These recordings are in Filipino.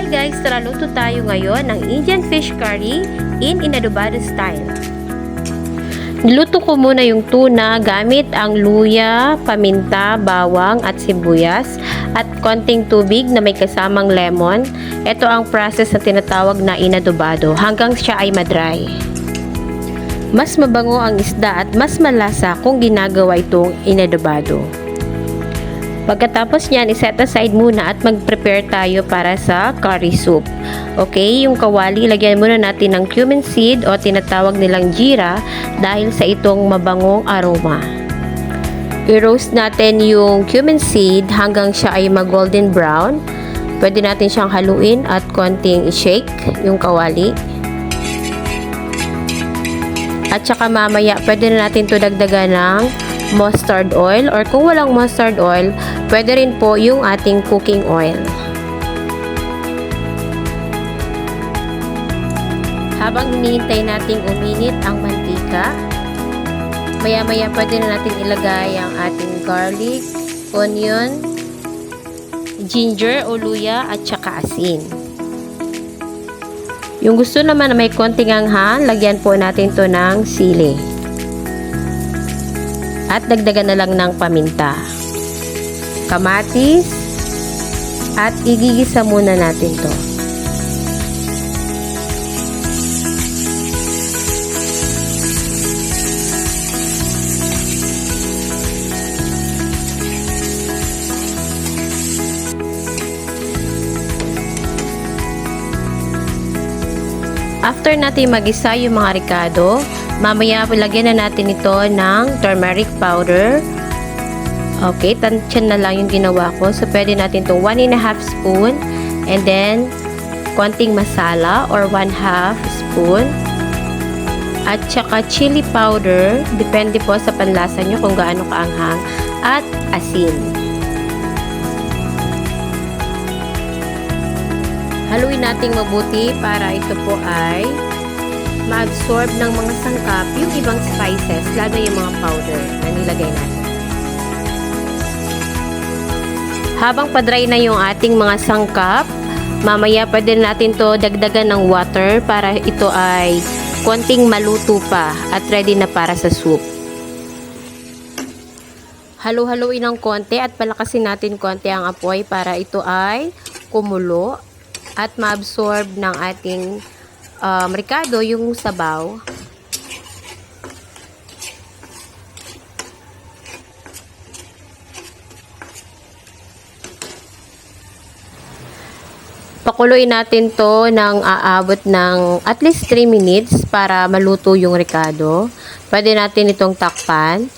Hi guys! Tara luto tayo ngayon ng Indian fish curry in adobado style. Niluto ko muna yung tuna gamit ang luya, paminta, bawang at sibuyas at konting tubig na may kasamang lemon. Ito ang process na tinatawag na inadobado hanggang siya ay madry. Mas mabango ang isda at mas malasa kung ginagawa itong inadobado. Pagkatapos niyan, iset aside muna at mag-prepare tayo para sa curry soup. Okay, yung kawali, lagyan muna natin ng cumin seed o tinatawag nilang jeera dahil sa itong mabangong aroma. I-roast natin yung cumin seed hanggang siya ay mag-golden brown. Pwede natin siyang haluin at konting i-shake yung kawali. At saka mamaya, pwede na natin ito dagdagan ng mustard oil or kung walang mustard oil, pwede rin po yung ating cooking oil. Habang hinihintay nating uminit ang mantika, maya-maya pwede na natin ilagay ang ating garlic, onion, ginger o luya at saka asin. Yung gusto naman na may konting anghang, lagyan po natin to ng sili. At dagdagan na lang ng paminta, kamatis, at igigisa muna natin to. After natin mag-isa yung mga ricado, mamaya lagyan na natin ito ng turmeric powder. Okay, tansyan na lang yung ginawa ko. So, pwede natin itong 1.5 spoon and then konting masala or 1/2 spoon. At saka chili powder, depende po sa panlasa nyo kung gaano kaanghang, at asin. Haluin nating mabuti para ito po ay ma-absorb ng mga sangkap yung ibang spices, lalo yung mga powder na nilagay natin. Habang pa-dry na yung ating mga sangkap, mamaya pwede natin to dagdagan ng water para ito ay konting maluto pa at ready na para sa soup. Halu-haluin ng konti at palakasin natin konti ang apoy para ito ay kumulo at ma-absorb ng ating ricado yung sabaw. Pakuluin natin to ng aabot ng at least 3 minutes para maluto yung ricado. Pwede natin itong takpan.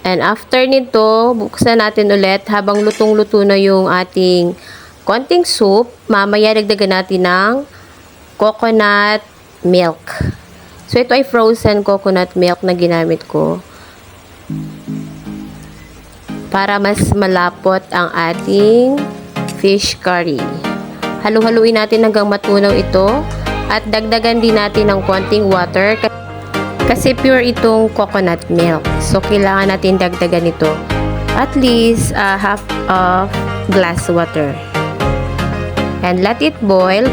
And after nito, buksan natin ulit habang lutong-luto na yung ating konting soup. Mamaya dagdagan natin ng coconut milk. So ito ay frozen coconut milk na ginamit ko para mas malapot ang ating fish curry. Halu-haluin natin hanggang matunaw ito at dagdagan din natin ng konting water kasi pure itong coconut milk. So kailangan natin dagdagan ito at least half of glass water. And let it boil.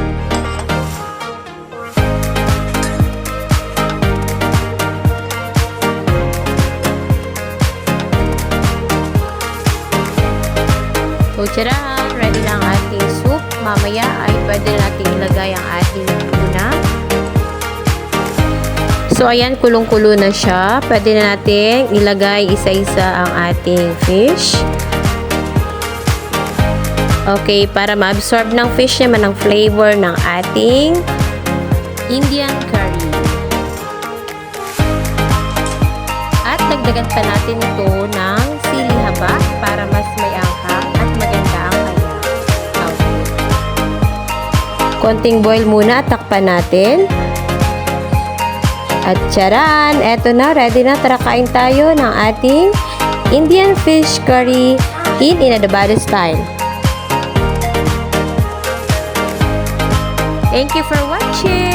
So, tirahan, ready na ang ating soup. Mamaya ay pwede natin ilagay ang ating tuna. So, ayan, kulong-kulo na siya. Pwede na natin ilagay isa-isa ang ating fish. Okay, para ma-absorb ng fish naman ang flavor ng ating Indian curry. At dagdagan pa natin ito ng sili haba para mas may anghang at maganda ang kanyang output. Konting boil muna at takpan natin. At tsaran! Eto na, ready na. Tara kain tayo ng ating Indian fish curry in adobado style. Thank you for watching!